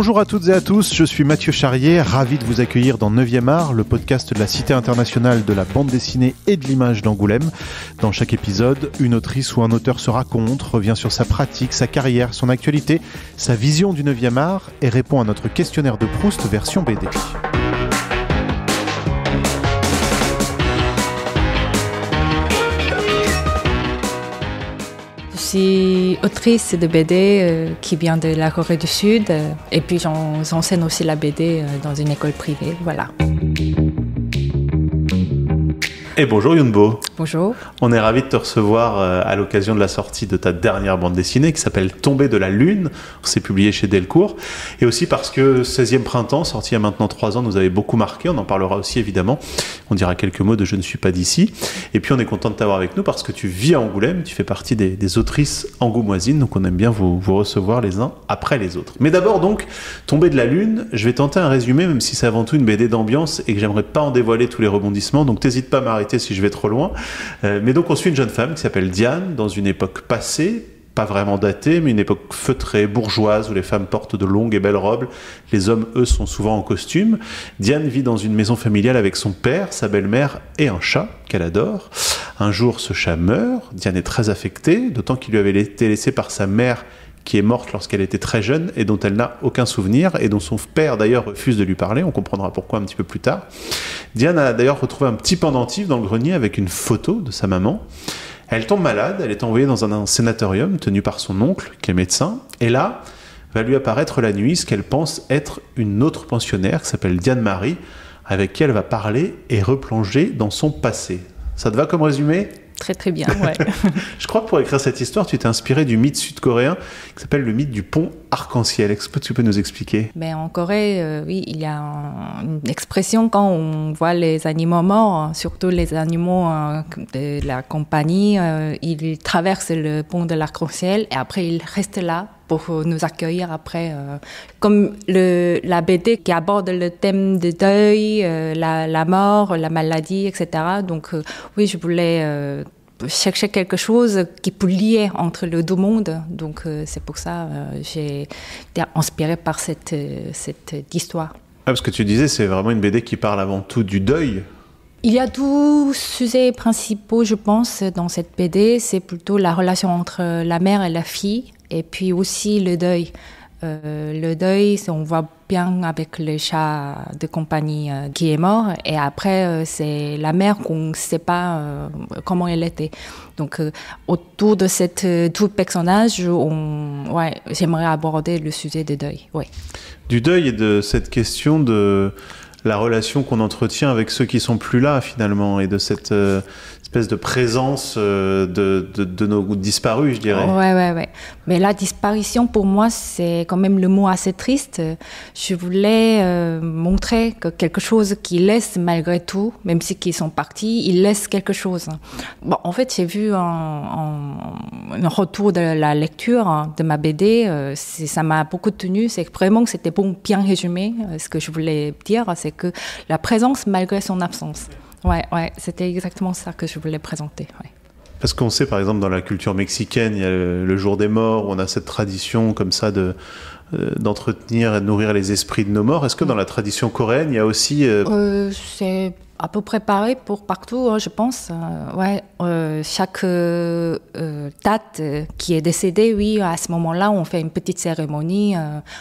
Bonjour à toutes et à tous, je suis Mathieu Charrier, ravi de vous accueillir dans 9e art, le podcast de la Cité internationale de la bande dessinée et de l'image d'Angoulême. Dans chaque épisode, une autrice ou un auteur se raconte, revient sur sa pratique, sa carrière, son actualité, sa vision du 9e art et répond à notre questionnaire de Proust version BD. Je suis autrice de BD qui vient de la Corée du Sud et puis j'enseigne aussi la BD dans une école privée, voilà. Et bonjour Yunbo. Bonjour. On est ravis de te recevoir à l'occasion de la sortie de ta dernière bande dessinée qui s'appelle Tomber de la Lune. C'est publié chez Delcourt. Et aussi parce que 16e printemps, sorti il y a maintenant 3 ans, nous avait beaucoup marqué. On en parlera aussi évidemment. On dira quelques mots de Je ne suis pas d'ici. Et puis on est content de t'avoir avec nous parce que tu vis à Angoulême. Tu fais partie des autrices angoumoisines. Donc on aime bien vous recevoir les uns après les autres. Mais d'abord donc, Tomber de la Lune. Je vais tenter un résumé même si c'est avant tout une BD d'ambiance et que j'aimerais pas en dévoiler tous les rebondissements. Donc t'hésites pas à m'arrêter si je vais trop loin. Mais donc on suit une jeune femme qui s'appelle Diane dans une époque passée, pas vraiment datée, mais une époque feutrée, bourgeoise, où les femmes portent de longues et belles robes. Les hommes, eux, sont souvent en costume. Diane vit dans une maison familiale avec son père, sa belle-mère et un chat qu'elle adore. Un jour, ce chat meurt. Diane est très affectée, d'autant qu'il lui avait été laissé par sa mère qui est morte lorsqu'elle était très jeune et dont elle n'a aucun souvenir et dont son père d'ailleurs refuse de lui parler. On comprendra pourquoi un petit peu plus tard. Diane a d'ailleurs retrouvé un petit pendentif dans le grenier avec une photo de sa maman. Elle tombe malade, elle est envoyée dans un sanatorium tenu par son oncle qui est médecin et là va lui apparaître la nuit ce qu'elle pense être une autre pensionnaire qui s'appelle Diane-Marie avec qui elle va parler et replonger dans son passé. Ça te va comme résumé ? Très très bien, ouais. Je crois que pour écrire cette histoire, tu t'es inspiré du mythe sud-coréen qui s'appelle le mythe du pont arc-en-ciel. Est-ce que tu peux nous expliquer ? Ben, en Corée, oui, il y a une expression quand on voit les animaux morts, surtout les animaux de la compagnie, ils traversent le pont de l'arc-en-ciel et après ils restent là pour nous accueillir après. Comme la BD qui aborde le thème de deuil, la mort, la maladie, etc. Donc oui, je voulais chercher quelque chose qui peut lier entre les deux mondes. Donc c'est pour ça que j'ai été inspirée par cette histoire. Ah, parce que tu disais, c'est vraiment une BD qui parle avant tout du deuil. Il y a 12 sujets principaux, je pense, dans cette BD. C'est plutôt la relation entre la mère et la fille, et puis aussi le deuil. Le deuil, on voit bien avec le chat de compagnie qui est mort, et après, c'est la mère qu'on ne sait pas comment elle était. Donc, autour de tout personnage, j'aimerais aborder le sujet du deuil. Ouais. Du deuil et de cette question de la relation qu'on entretient avec ceux qui sont plus là finalement et de cette espèce de présence de nos disparus, je dirais. Ouais. Mais la disparition, pour moi, c'est quand même le mot assez triste. Je voulais montrer que quelque chose qui laisse malgré tout, même si ils sont partis, ils laissent quelque chose. Bon, en fait, j'ai vu un retour de la lecture de ma BD. Ça m'a beaucoup tenu. C'est vraiment que c'était bien résumé. Ce que je voulais dire, c'est que la présence malgré son absence. Ouais, c'était exactement ça que je voulais présenter. Ouais. Parce qu'on sait, par exemple, dans la culture mexicaine, il y a le jour des morts, où on a cette tradition comme ça d'entretenir et de nourrir les esprits de nos morts. Est-ce que dans la tradition coréenne, il y a aussi... C'est à peu près pareil pour partout, je pense. Chaque date qui est décédée, oui, à ce moment-là, on fait une petite cérémonie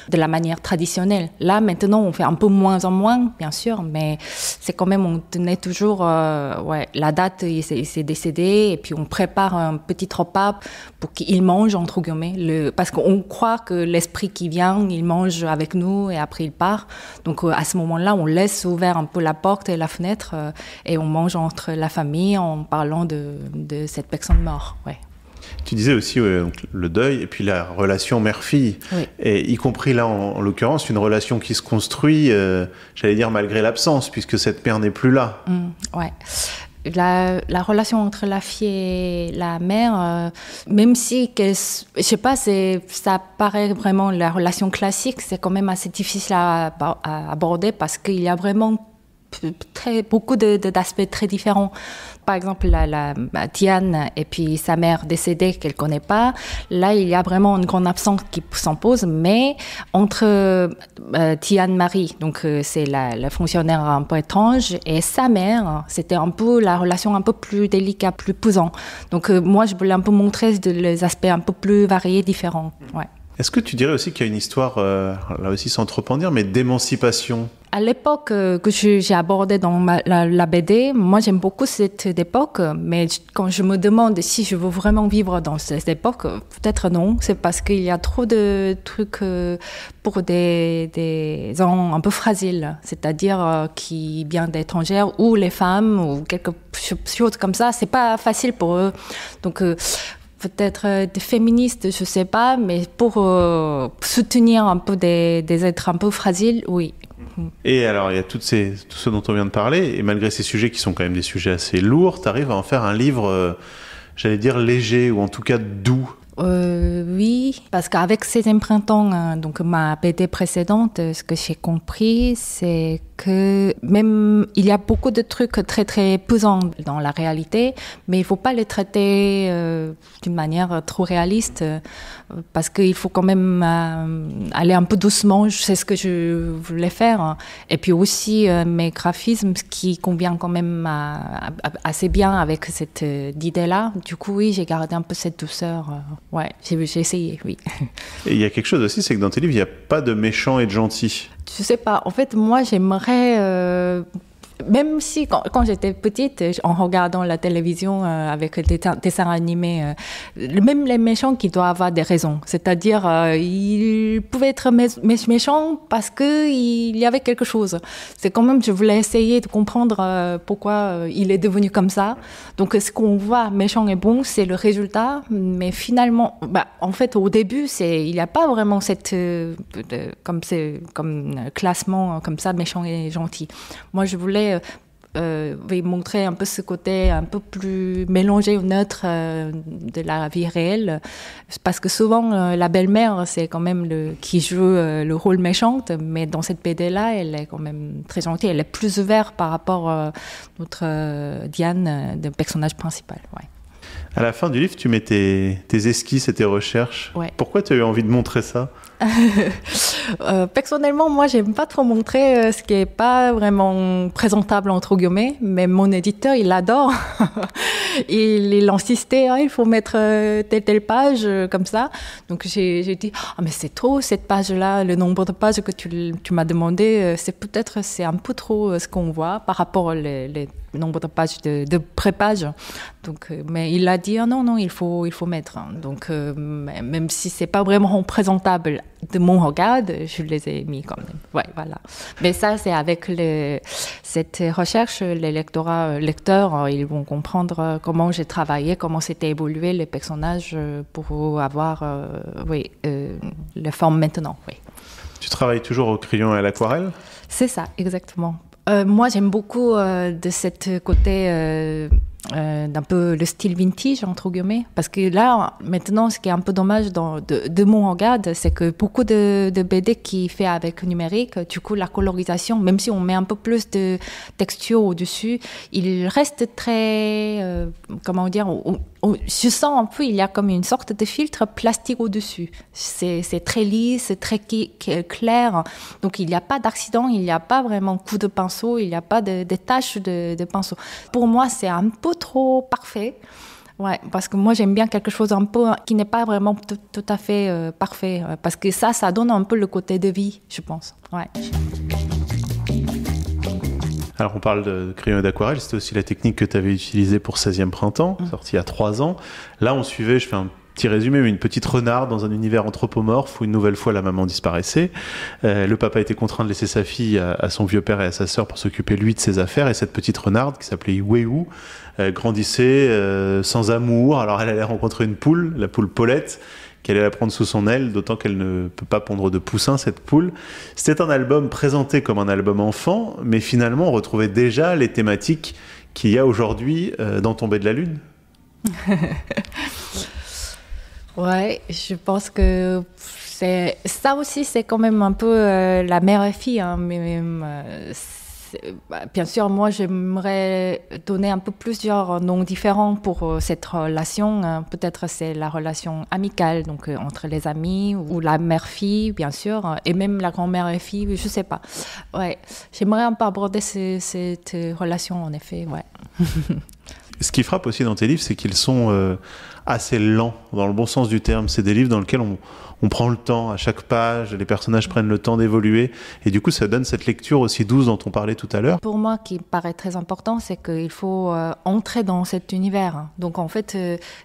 de la manière traditionnelle. Là, maintenant, on fait un peu moins en moins, bien sûr, mais c'est quand même, on tenait toujours, la date, il s'est décédé, et puis on prépare un petit repas pour qu'il mange, entre guillemets, parce qu'on croit que l'esprit qui vient, il mange avec nous, et après il part. Donc, à ce moment-là, on laisse ouvert un peu la porte et la fenêtre, et on mange entre la famille en parlant de cette personne morte. Ouais. Tu disais aussi donc, le deuil et puis la relation mère-fille, oui. Et y compris là en l'occurrence une relation qui se construit, j'allais dire malgré l'absence, puisque cette mère n'est plus là. Ouais. La relation entre la fille et la mère, même si, je sais pas, ça paraît vraiment la relation classique, c'est quand même assez difficile à aborder parce qu'il y a vraiment beaucoup d'aspects très différents. Par exemple, Tian et puis sa mère décédée qu'elle connaît pas. Là, il y a vraiment une grande absence qui s'impose. Mais entre Tian Marie, donc c'est la fonctionnaire un peu étrange, et sa mère, c'était un peu la relation un peu plus délicate, plus pesante. Donc moi, je voulais un peu montrer les aspects un peu plus variés, différents. Ouais. Est-ce que tu dirais aussi qu'il y a une histoire, là aussi sans trop en dire, mais d'émancipation? À l'époque que j'ai abordée dans la BD, moi j'aime beaucoup cette époque, mais quand je me demande si je veux vraiment vivre dans cette époque, peut-être non. C'est parce qu'il y a trop de trucs pour des gens un peu fragiles, c'est-à-dire qui viennent d'étrangères, ou les femmes, ou quelque chose comme ça. C'est pas facile pour eux. Donc peut-être des féministes, je sais pas, mais pour soutenir un peu des êtres un peu fragiles, oui. Et alors, il y a tout ce dont on vient de parler, et malgré ces sujets qui sont quand même des sujets assez lourds, tu arrives à en faire un livre, j'allais dire léger, ou en tout cas doux. Oui, parce qu'avec ces printemps, donc ma BD précédente, ce que j'ai compris, c'est que même il y a beaucoup de trucs très très pesants dans la réalité, mais il faut pas les traiter d'une manière trop réaliste, parce qu'il faut quand même aller un peu doucement. C'est ce que je voulais faire, et puis aussi mes graphismes qui convient quand même assez bien avec cette idée-là. Du coup, oui, j'ai gardé un peu cette douceur. Ouais, j'ai essayé, oui. Et il y a quelque chose aussi, c'est que dans tes livres, il n'y a pas de méchants et de gentils. Je sais pas. En fait, moi, j'aimerais... même si, quand j'étais petite, en regardant la télévision avec des dessins animés, même les méchants qui doivent avoir des raisons. C'est-à-dire, ils pouvaient être méchants parce qu'il y avait quelque chose. C'est quand même, je voulais essayer de comprendre pourquoi il est devenu comme ça. Donc, ce qu'on voit, méchant et bon, c'est le résultat. Mais finalement, en fait, au début, il n'y a pas vraiment cette, comme classement comme ça, méchant et gentil. Moi, je voulais montrer un peu ce côté un peu plus mélangé ou neutre de la vie réelle, parce que souvent la belle-mère c'est quand même qui joue le rôle méchante, mais dans cette BD là elle est quand même très gentille, elle est plus ouverte par rapport à notre Diane, le personnage principal. Ouais. À la fin du livre, tu mets tes esquisses et tes recherches. Ouais. Pourquoi tu as eu envie de montrer ça? Personnellement, moi, j'aime pas trop montrer ce qui est pas vraiment présentable entre guillemets, mais mon éditeur, il adore. Il insistait, il faut mettre telle page comme ça. Donc j'ai dit, mais c'est trop cette page-là, le nombre de pages que tu m'as demandé, c'est un peu trop ce qu'on voit par rapport au nombre de pages de pré-page. Donc, mais il a dit, non, il faut mettre. Donc, même si c'est pas vraiment présentable de mon regard, je les ai mis quand même. Ouais, voilà. Mais ça, c'est avec cette recherche, les lecteurs, ils vont comprendre comment j'ai travaillé, comment s'était évolué les personnages pour avoir, les formes maintenant. Oui. Tu travailles toujours au crayon et à l'aquarelle? C'est ça, exactement. Moi, j'aime beaucoup de cette côté d'un peu le style vintage, entre guillemets. Parce que là, maintenant, ce qui est un peu dommage de mon regard, c'est que beaucoup de BD qui fait avec numérique, du coup, la colorisation, même si on met un peu plus de texture au-dessus, il reste très, comment dire, je sens un peu, il y a comme une sorte de filtre plastique au-dessus. C'est très lisse, c'est très clair. Donc, il n'y a pas d'accident, il n'y a pas vraiment coup de pinceau, il n'y a pas de taches de pinceau. Pour moi, c'est un peu trop parfait. Ouais, parce que moi, j'aime bien quelque chose un peu qui n'est pas vraiment tout à fait parfait. Parce que ça donne un peu le côté de vie, je pense. Ouais. Alors, on parle de crayon et d'aquarelle, c'était aussi la technique que tu avais utilisée pour 16e printemps, sortie il y a 3 ans. Là, on suivait, je fais un petit résumé, mais une petite renarde dans un univers anthropomorphe où une nouvelle fois la maman disparaissait. Le papa était contraint de laisser sa fille à son vieux père et à sa sœur pour s'occuper lui de ses affaires, et cette petite renarde qui s'appelait Wéhou grandissait sans amour. Alors elle allait rencontrer une poule, la poule Paulette, qu'elle allait la prendre sous son aile, d'autant qu'elle ne peut pas pondre de poussins, cette poule. C'était un album présenté comme un album enfant, mais finalement on retrouvait déjà les thématiques qu'il y a aujourd'hui dans Tombée de la Lune. Ouais, je pense que ça aussi, c'est quand même un peu la mère et fille, hein, mais bien sûr, moi, j'aimerais donner un peu plusieurs noms différents pour cette relation. Peut-être c'est la relation amicale, donc entre les amis, ou la mère-fille, bien sûr, et même la grand-mère et fille, je sais pas. Ouais, j'aimerais un peu aborder cette relation, en effet, ouais. Ce qui frappe aussi dans tes livres, c'est qu'ils sont assez lents, dans le bon sens du terme. C'est des livres dans lesquels on prend le temps à chaque page, les personnages prennent le temps d'évoluer, et du coup ça donne cette lecture aussi douce dont on parlait tout à l'heure. Pour moi, qui me paraît très important, c'est qu'il faut entrer dans cet univers. Donc en fait,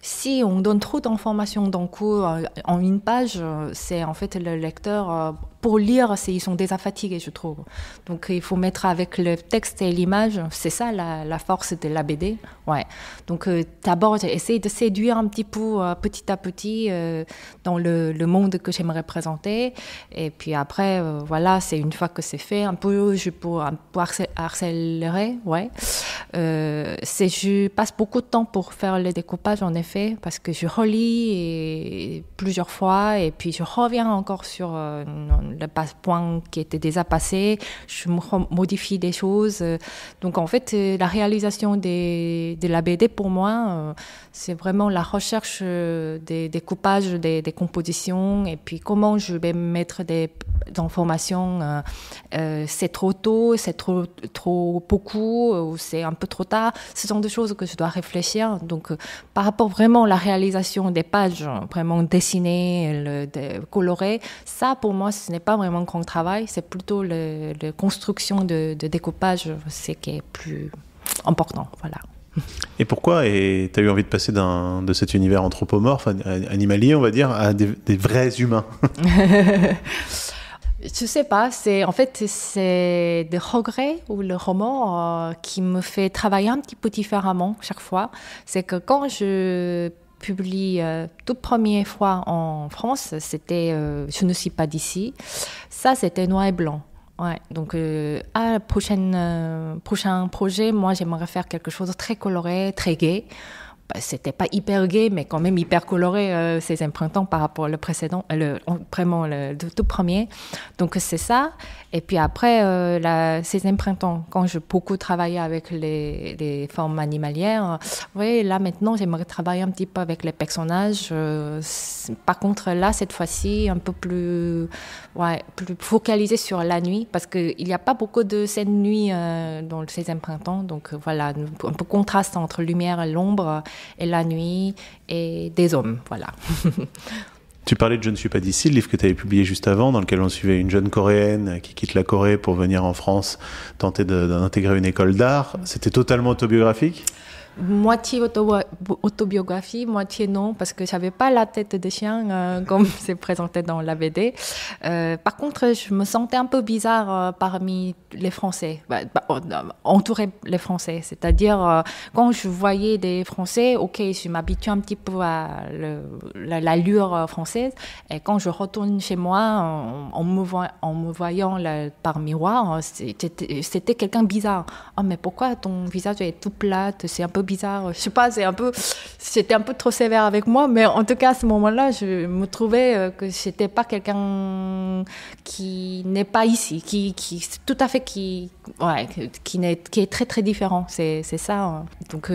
si on donne trop d'informations d'un coup en une page, c'est en fait le lecteur... pour lire, ils sont déjà fatigués, je trouve. Donc, il faut mettre avec le texte et l'image. C'est ça, la force de la BD. Ouais. Donc, d'abord, j'essaie de séduire un petit peu, petit à petit, dans le monde que j'aimerais présenter. Et puis après, voilà, c'est une fois que c'est fait, un peu, je peux accélérer, ouais. Je passe beaucoup de temps pour faire le découpage, en effet, parce que je relis plusieurs fois, et puis je reviens encore sur le point qui était déjà passé, je modifie des choses. Donc en fait, la réalisation de la BD pour moi, c'est vraiment la recherche des découpages, des compositions, et puis comment je vais mettre des informations. C'est trop tôt, c'est trop beaucoup, ou c'est un peu trop tard. Ce sont des choses que je dois réfléchir. Donc par rapport vraiment à la réalisation des pages, vraiment dessinées, colorées, ça pour moi ce n'est pas vraiment un grand travail, c'est plutôt la construction de découpage, c'est qui est plus important, voilà. Et pourquoi tu as eu envie de passer de cet univers anthropomorphe, animalier, on va dire, à des vrais humains? Je sais pas, c'est des regrets ou le roman qui me fait travailler un petit peu différemment chaque fois. C'est que quand je publie toute première fois en France, c'était Je ne suis pas d'ici. Ça, c'était noir et blanc. Ouais, donc prochain projet, moi j'aimerais faire quelque chose de très coloré, très gai. C'était pas hyper gai, mais quand même hyper coloré, ces empruntements par rapport au précédent, vraiment le tout premier. Donc c'est ça. Et puis après, ces empruntements, quand je beaucoup travaillé avec les formes animalières, oui, là maintenant j'aimerais travailler un petit peu avec les personnages. Par contre là, cette fois-ci, un peu plus focalisé sur la nuit, parce qu'il n'y a pas beaucoup de scènes nuit dans ces empruntements. Donc voilà, un peu contraste entre lumière et l'ombre, et la nuit, et des hommes, voilà. Tu parlais de Je ne suis pas d'ici, le livre que tu avais publié juste avant, dans lequel on suivait une jeune Coréenne qui quitte la Corée pour venir en France tenter d'intégrer une école d'art. C'était totalement autobiographique? Moitié autobiographie, moitié non, parce que j'avais pas la tête de chien comme c'est présenté dans la BD. Par contre, je me sentais un peu bizarre parmi les Français, entouré les Français. C'est-à-dire, quand je voyais des Français, ok, je m'habitue un petit peu à l'allure française. Et quand je retourne chez moi, en me voyant par miroir, c'était quelqu'un de bizarre. Oh, mais pourquoi ton visage est tout plat? C'est un peu bizarre, je sais pas, j'étais un peu trop sévère avec moi, mais en tout cas à ce moment-là, je me trouvais que j'étais pas quelqu'un qui n'est pas ici, qui tout à fait qui est très très différent, c'est ça. Donc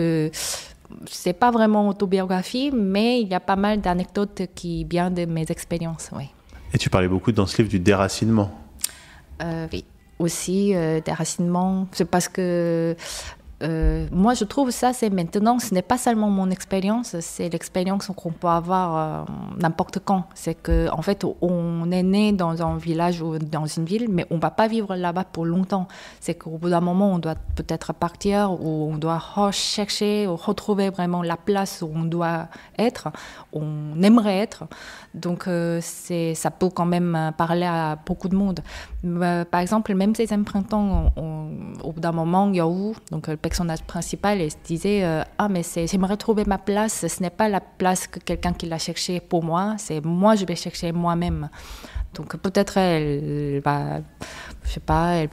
c'est pas vraiment autobiographie, mais il y a pas mal d'anecdotes qui viennent de mes expériences, oui. Et tu parlais beaucoup dans ce livre du déracinement. Oui, aussi déracinement, c'est parce que moi, je trouve ça, c'est maintenant, ce n'est pas seulement mon expérience, c'est l'expérience qu'on peut avoir n'importe quand. C'est qu'en fait, on est né dans un village ou dans une ville, mais on ne va pas vivre là-bas pour longtemps. C'est qu'au bout d'un moment, on doit peut-être partir, ou on doit rechercher, ou retrouver vraiment la place où on doit être, on aimerait être. Donc, ça peut quand même parler à beaucoup de monde. Par exemple, même ces empruntants, au bout d'un moment, Yaou, donc le personnage principal, il se disait mais j'aimerais trouver ma place, ce n'est pas la place que quelqu'un qui l'a cherché pour moi, c'est moi, je vais chercher moi-même. Donc peut-être elle va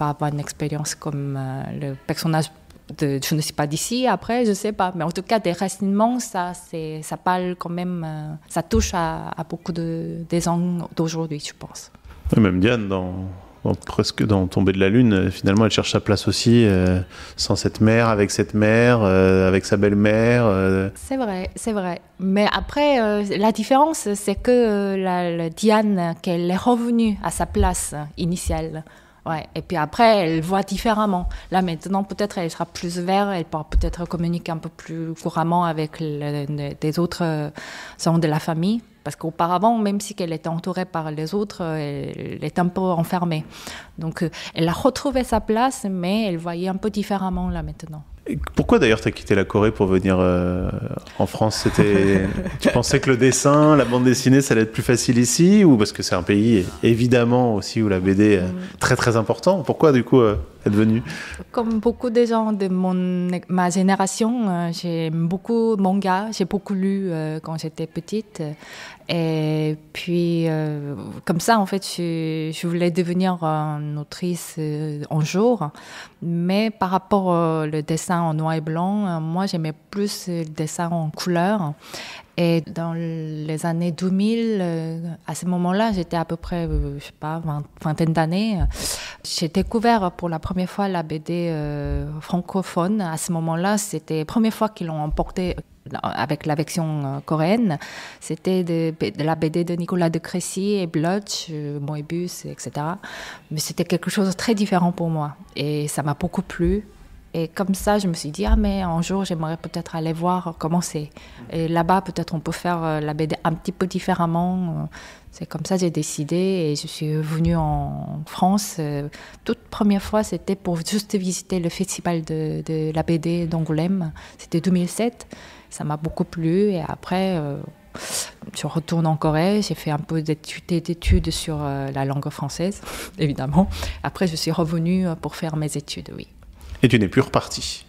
avoir une expérience comme le personnage de Je ne suis pas d'ici, après, je sais pas. Mais en tout cas, déracinement, ça parle quand même, ça touche à beaucoup des gens d'aujourd'hui, je pense. Même Diane, presque dans Tomber de la Lune, finalement, elle cherche sa place aussi, sans cette mère, avec cette mère, avec sa belle-mère. C'est vrai. Mais après, la différence, c'est que la Diane, qu'elle est revenue à sa place initiale. Ouais. Et puis après, elle voit différemment. Là, maintenant, peut-être elle sera plus verte, elle pourra peut-être communiquer un peu plus couramment avec des autres gens de la famille. Parce qu'auparavant, même si elle était entourée par les autres, elle était un peu enfermée. Donc, elle a retrouvé sa place, mais elle voyait un peu différemment là maintenant. Pourquoi d'ailleurs tu as quitté la Corée pour venir en France? Tu pensais que le dessin, la bande dessinée, ça allait être plus facile ici, ou parce que c'est un pays évidemment aussi où la BD est très très important? Pourquoi du coup être venu? Comme beaucoup de gens de ma génération, j'aime beaucoup manga, j'ai beaucoup lu quand j'étais petite. Et puis, comme ça, en fait, je voulais devenir une autrice un jour. Mais par rapport au dessin en noir et blanc, moi, j'aimais plus le dessin en couleur. Et dans les années 2000, à ce moment-là, j'étais à peu près, je sais pas, vingtaine d'années. J'ai découvert pour la première fois la BD francophone. À ce moment-là, c'était la première fois qu'ils l'ont emporté avec la version coréenne. C'était de la BD de Nicolas de Crécy et Blotch, Moebius, etc. Mais c'était quelque chose de très différent pour moi. Et ça m'a beaucoup plu. Et comme ça, je me suis dit, mais un jour, j'aimerais peut-être aller voir comment c'est. Et là-bas, peut-être on peut faire la BD un petit peu différemment. C'est comme ça que j'ai décidé et je suis venue en France. Toute première fois, c'était pour juste visiter le festival de la BD d'Angoulême. C'était 2007. Ça m'a beaucoup plu et après, je retourne en Corée. J'ai fait un peu d'études sur la langue française, évidemment. Après, je suis revenue pour faire mes études, oui. Et tu n'es plus reparti?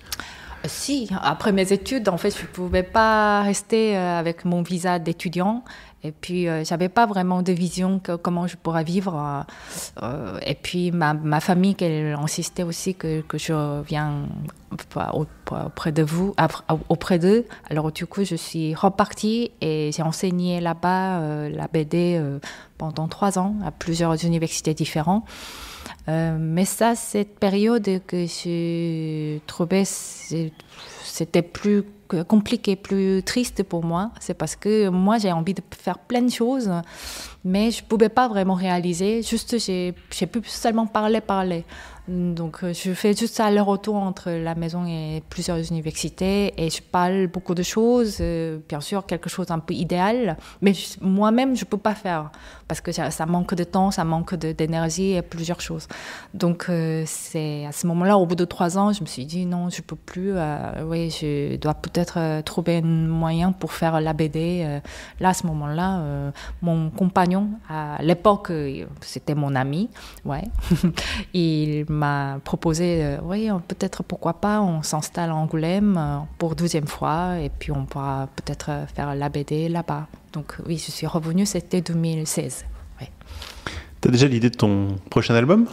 Si, après mes études, en fait, je ne pouvais pas rester avec mon visa d'étudiant. Et puis, je n'avais pas vraiment de vision comment je pourrais vivre. Et puis, ma famille, elle insistait aussi que je vienne auprès de vous, auprès d'eux. Alors, du coup, je suis repartie et j'ai enseigné là-bas la BD pendant 3 ans à plusieurs universités différentes. Mais ça, cette période que j'ai trouvée, c'était plus compliqué, plus triste pour moi. C'est parce que moi, j'ai envie de faire plein de choses, mais je ne pouvais pas vraiment réaliser. Juste, j'ai pu seulement parler. Donc, je fais juste aller-retour entre la maison et plusieurs universités et je parle beaucoup de choses. Bien sûr, quelque chose un peu idéal, mais moi-même, je ne peux pas faire parce que ça manque de temps, ça manque d'énergie et plusieurs choses. Donc, c'est à ce moment-là, au bout de 3 ans, je me suis dit non, je ne peux plus. Oui, je dois peut-être trouver un moyen pour faire la BD. Là, à ce moment-là, mon compagnon, à l'époque, c'était mon ami, ouais. Il m'a proposé, oui, peut-être pourquoi pas, on s'installe à Angoulême pour 12e fois et puis on pourra peut-être faire la BD là-bas. Donc oui, je suis revenue, c'était 2016. Ouais. T'as déjà l'idée de ton prochain album?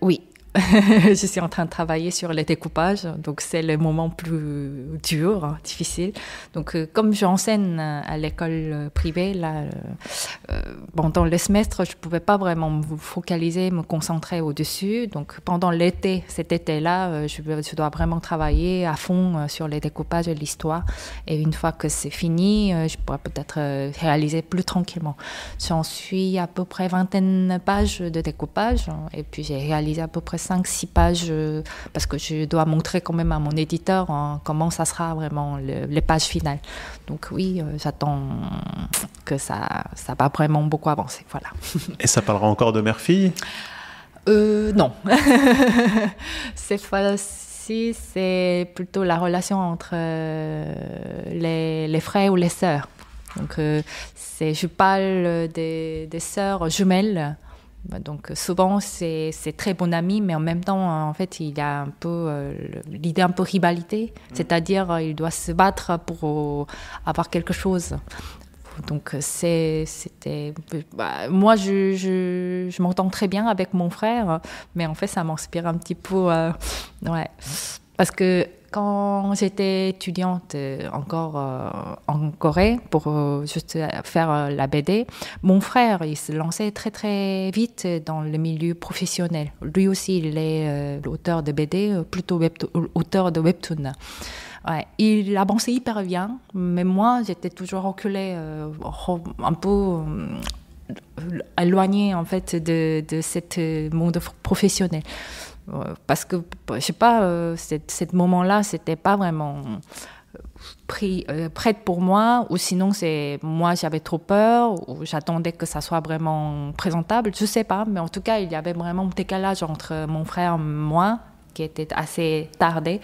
Oui. Je suis en train de travailler sur les découpages, donc c'est le moment plus dur, difficile. Donc, comme j'enseigne à l'école privée, là, pendant les semestres, je ne pouvais pas vraiment me focaliser, me concentrer au-dessus. Donc, pendant l'été, cet été-là, je dois vraiment travailler à fond sur les découpages et l'histoire. Et une fois que c'est fini, je pourrais peut-être réaliser plus tranquillement. J'en suis à peu près 20 pages de découpage, et puis j'ai réalisé à peu près 5-6 pages parce que je dois montrer quand même à mon éditeur comment ça sera vraiment les pages finales. Donc oui, j'attends que ça va vraiment beaucoup avancer. Voilà. Et ça parlera encore de mère-fille? Non. Cette fois-ci, c'est plutôt la relation entre les frères ou les sœurs. Donc je parle des sœurs jumelles. Donc souvent c'est très bon ami, mais en même temps en fait il y a un peu l'idée un peu rivalité, c'est-à-dire il doit se battre pour avoir quelque chose. Donc moi je m'entends très bien avec mon frère, mais en fait ça m'inspire un petit peu, ouais. Parce que quand j'étais étudiante encore en Corée pour juste faire la BD, mon frère, il se lançait très très vite dans le milieu professionnel. Lui aussi, il est l'auteur de BD, plutôt auteur de webtoon. Ouais, il avançait hyper bien, mais moi, j'étais toujours reculée, un peu éloignée en fait de ce monde professionnel. Parce que, je sais pas, ce moment-là, c'était pas vraiment prête pour moi, ou sinon, moi, j'avais trop peur, ou j'attendais que ça soit vraiment présentable, je sais pas, mais en tout cas, il y avait vraiment un décalage entre mon frère et moi, qui était assez tardé.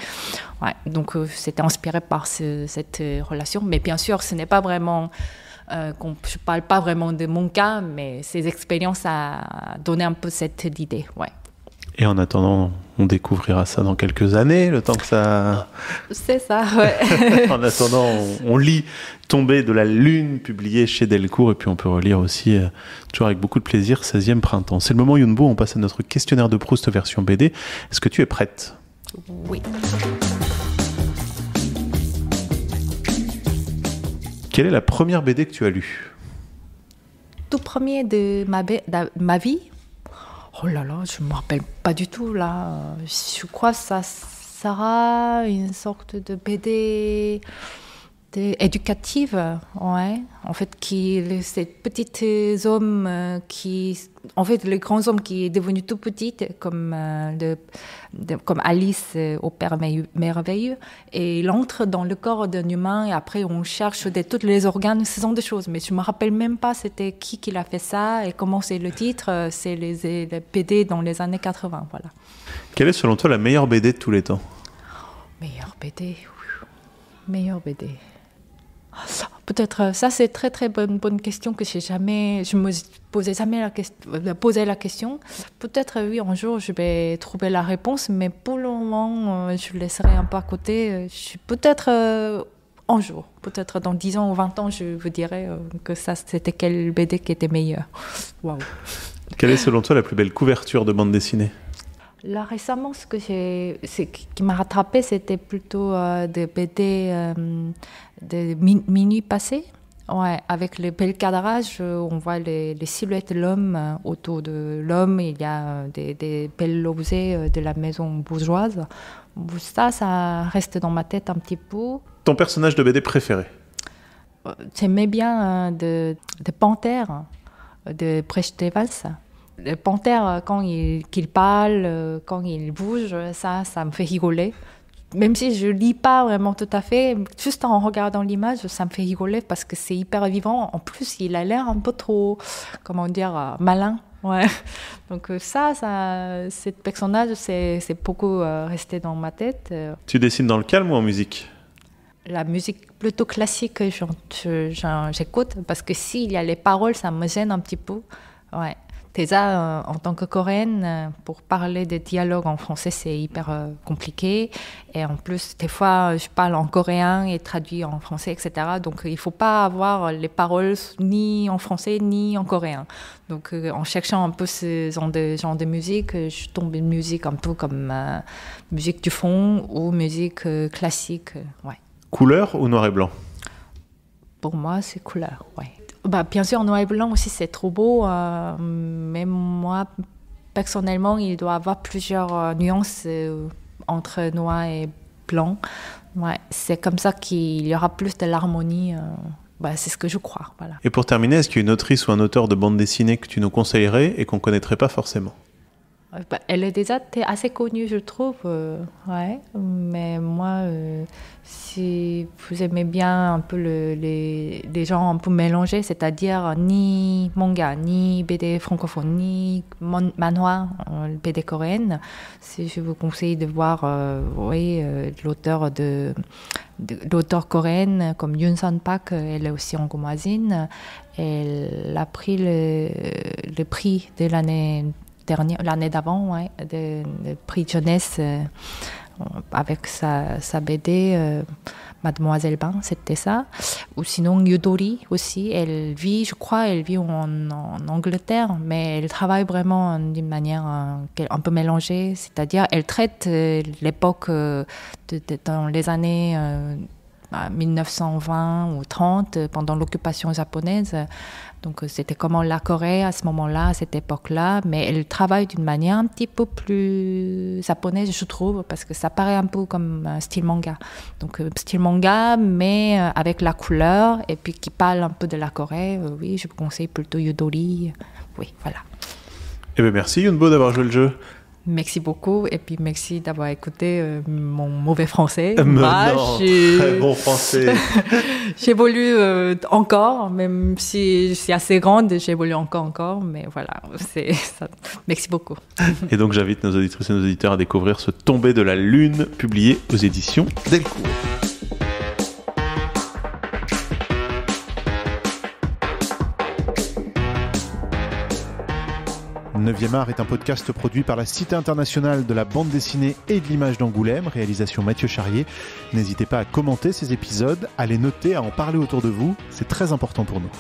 Ouais, donc, c'était inspiré par cette relation. Mais bien sûr, ce n'est pas vraiment... je ne parle pas vraiment de mon cas, mais ces expériences a donné un peu cette idée. Ouais. Et en attendant, on découvrira ça dans quelques années, le temps que ça... C'est ça, ouais. En attendant, on lit Tomber de la Lune, publié chez Delcourt, et puis on peut relire aussi, toujours avec beaucoup de plaisir, 16e printemps. C'est le moment, Yunbo, on passe à notre questionnaire de Proust version BD. Est-ce que tu es prête ? Oui. Quelle est la première BD que tu as lue ? Tout premier de ma vie. Oh là là, je ne me rappelle pas du tout là. Je crois que ça sera une sorte de BD éducative, ouais. En fait, ces petits hommes en fait, les grands hommes qui est devenu tout petit, comme Alice au Père Merveilleux, et il entre dans le corps d'un humain et après on cherche tous les organes, ce genre de choses. Mais je me rappelle même pas c'était qui l'a fait ça et comment c'est le titre. C'est les BD dans les années 80, voilà. Quelle est selon toi la meilleure BD de tous les temps ? Meilleure BD. Peut-être, ça c'est très très bonne question que je me posais jamais la question. Peut-être oui, un jour je vais trouver la réponse, mais pour le moment je laisserai un peu à côté. Peut-être un jour, peut-être dans 10 ans ou 20 ans, je vous dirai que ça c'était quelle BD qui était meilleure. Waouh. Quelle est selon toi la plus belle couverture de bande dessinée ? Là, récemment, qui m'a rattrapé, c'était plutôt des BD de minuit passé. Ouais, avec le bel cadrage, on voit les silhouettes de l'homme. Autour de l'homme, il y a des belles objets de la maison bourgeoise. Ça reste dans ma tête un petit peu. Ton personnage de BD préféré ? J'aimais bien de Panthère, de Brecht Evans. Le panthère, quand qu'il parle, quand il bouge, ça me fait rigoler. Même si je lis pas vraiment tout à fait, juste en regardant l'image, ça me fait rigoler parce que c'est hyper vivant. En plus, il a l'air un peu trop, malin. Ouais. Donc ce personnage, c'est beaucoup resté dans ma tête. Tu dessines dans le calme ou en musique ? La musique plutôt classique, j'écoute parce que s'il y a les paroles, ça me gêne un petit peu. Ouais. Déjà, en tant que coréenne, pour parler des dialogues en français, c'est hyper compliqué. Et en plus, des fois, je parle en coréen et traduit en français, etc. Donc, il ne faut pas avoir les paroles ni en français ni en coréen. Donc, en cherchant un peu ce genre de musique, je tombe une musique un peu comme musique du fond ou musique classique. Ouais. Couleur ou noir et blanc ? Pour moi, c'est couleur, ouais. Bien sûr, noir et blanc aussi, c'est trop beau. Mais moi, personnellement, il doit y avoir plusieurs nuances entre noir et blanc. Ouais, c'est comme ça qu'il y aura plus de l'harmonie. C'est ce que je crois. Voilà. Et pour terminer, est-ce qu'il y a une autrice ou un auteur de bande dessinée que tu nous conseillerais et qu'on ne connaîtrait pas forcément ? Elle est déjà assez connue, je trouve. Ouais. Mais moi, si vous aimez bien un peu les genres un peu mélangés, c'est-à-dire ni manga, ni BD francophone, ni manhwa, BD coréenne, je vous conseille de voir l'auteur coréenne comme Yoon Sun Park. Elle est aussi en magazine. Elle a pris le prix de l'année d'avant, ouais, le prix jeunesse avec sa BD Mademoiselle Bain, c'était ça. Ou sinon Yudori aussi, elle vit en Angleterre, mais elle travaille vraiment d'une manière un peu mélangée, c'est-à-dire elle traite l'époque dans les années 1920 ou 30, pendant l'occupation japonaise. Donc c'était comment la Corée à ce moment-là, à cette époque-là, mais elle travaille d'une manière un petit peu plus japonaise, je trouve, parce que ça paraît un peu comme un style manga. Donc style manga, mais avec la couleur, et puis qui parle un peu de la Corée. Oui, je vous conseille plutôt Yudori. Oui, voilà. Eh bien, merci Yunbo d'avoir joué le jeu. Merci beaucoup, et puis merci d'avoir écouté mon mauvais français. Très bon français. J'évolue encore, même si je suis assez grande, j'évolue encore, mais voilà, c'est ça. Merci beaucoup. Et donc j'invite nos auditrices et nos auditeurs à découvrir ce Tombé de la Lune, publié aux éditions Delcourt. 9e art est un podcast produit par la Cité internationale de la bande dessinée et de l'image d'Angoulême, réalisation Mathieu Charrier. N'hésitez pas à commenter ces épisodes, à les noter, à en parler autour de vous, c'est très important pour nous.